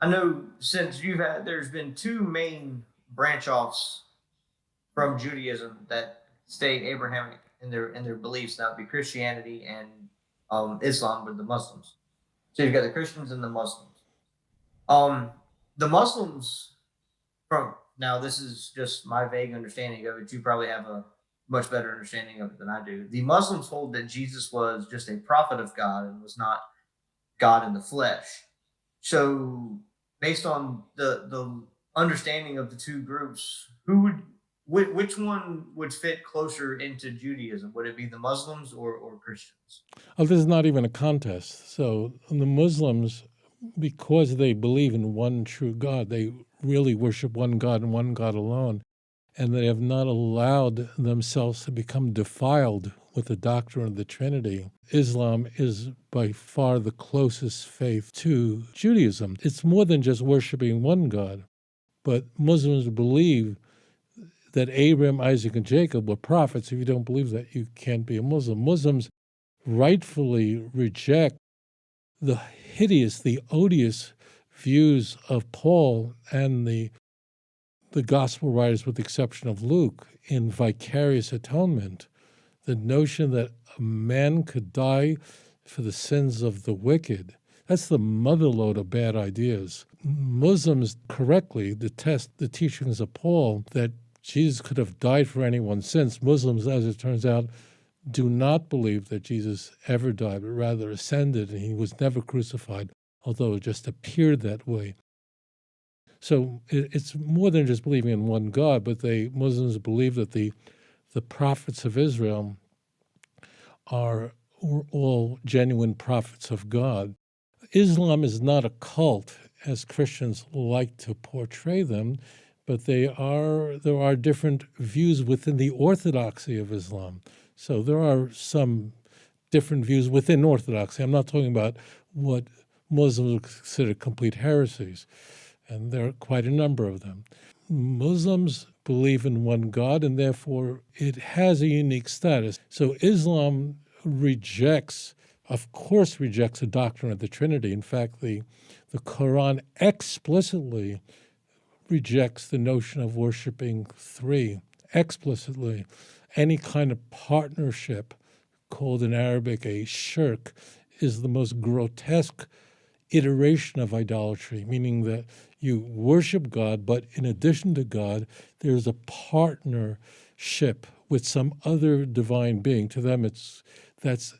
I know since there's been two main branch offs from Judaism that stay Abrahamic in their beliefs. That would be Christianity and Islam with the Muslims. So you've got the Christians and the Muslims. Um, the Muslims from now this is just my vague understanding of it. You probably have a much better understanding of it than I do. The Muslims hold that Jesus was just a prophet of God and was not God in the flesh. So, based on the understanding of the two groups, which one would fit closer into Judaism? Would it be the Muslims or Christians? Oh, this is not even a contest. So the Muslims, because they believe in one true God, they really worship one God and one God alone, and they have not allowed themselves to become defiled with the doctrine of the Trinity. Islam is by far the closest faith to Judaism. It's more than just worshiping one God, but Muslims believe that Abraham, Isaac, and Jacob were prophets. If you don't believe that, you can't be a Muslim. Muslims rightfully reject the hideous, the odious views of Paul and the gospel writers, with the exception of Luke, in vicarious atonement. The notion that a man could die for the sins of the wicked, that's the motherlode of bad ideas. Muslims correctly detest the teachings of Paul that Jesus could have died for anyone's sins. Muslims, as it turns out, do not believe that Jesus ever died, but rather ascended, and he was never crucified, although it just appeared that way. So it's more than just believing in one God, but Muslims believe that the prophets of Israel are all genuine prophets of God. Islam is not a cult, as Christians like to portray them, but there are different views within the orthodoxy of Islam. So there are some different views within orthodoxy. I'm not talking about what Muslims would consider complete heresies, and there are quite a number of them. Muslims believe in one God, and therefore it has a unique status. So Islam of course rejects the doctrine of the Trinity. In fact, the Quran explicitly rejects the notion of worshiping three, explicitly. Any kind of partnership, called in Arabic a shirk, is the most grotesque iteration of idolatry, meaning that you worship God, but in addition to God, there's a partnership with some other divine being. To them, that's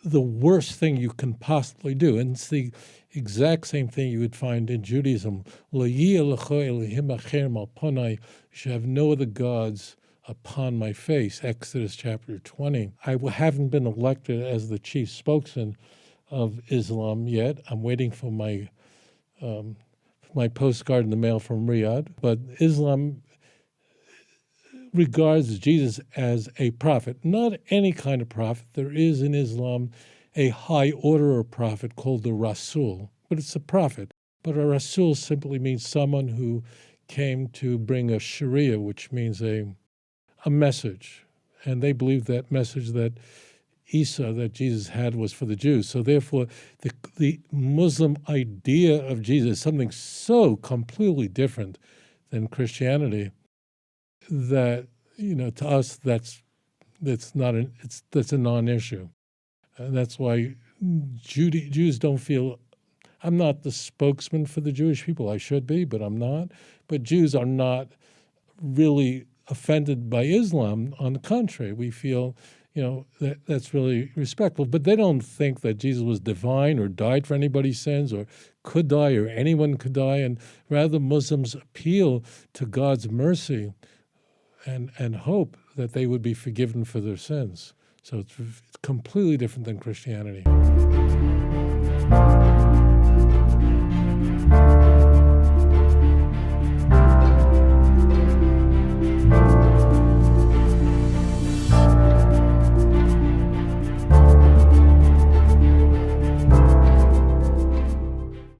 the worst thing you can possibly do. And it's the exact same thing you would find in Judaism. You should have no other gods upon my face, Exodus chapter 20. I haven't been elected as the chief spokesman of Islam yet. I'm waiting for my postcard in the mail from Riyadh. But Islam regards Jesus as a prophet, not any kind of prophet. There is in Islam a high order of prophet called the Rasul, but it's a prophet. But a Rasul simply means someone who came to bring a Sharia, which means a message. And they believe that message that Jesus had was for the Jews. So therefore, the Muslim idea of Jesus is something so completely different than Christianity that, to us, that's a non-issue. And that's why Jews don't feel. I'm not the spokesman for the Jewish people. I should be, but I'm not. But Jews are not really offended by Islam. On the contrary, we feel, that's really respectful. But they don't think that Jesus was divine or died for anybody's sins or could die or anyone could die. And rather, Muslims appeal to God's mercy and hope that they would be forgiven for their sins. So it's completely different than Christianity.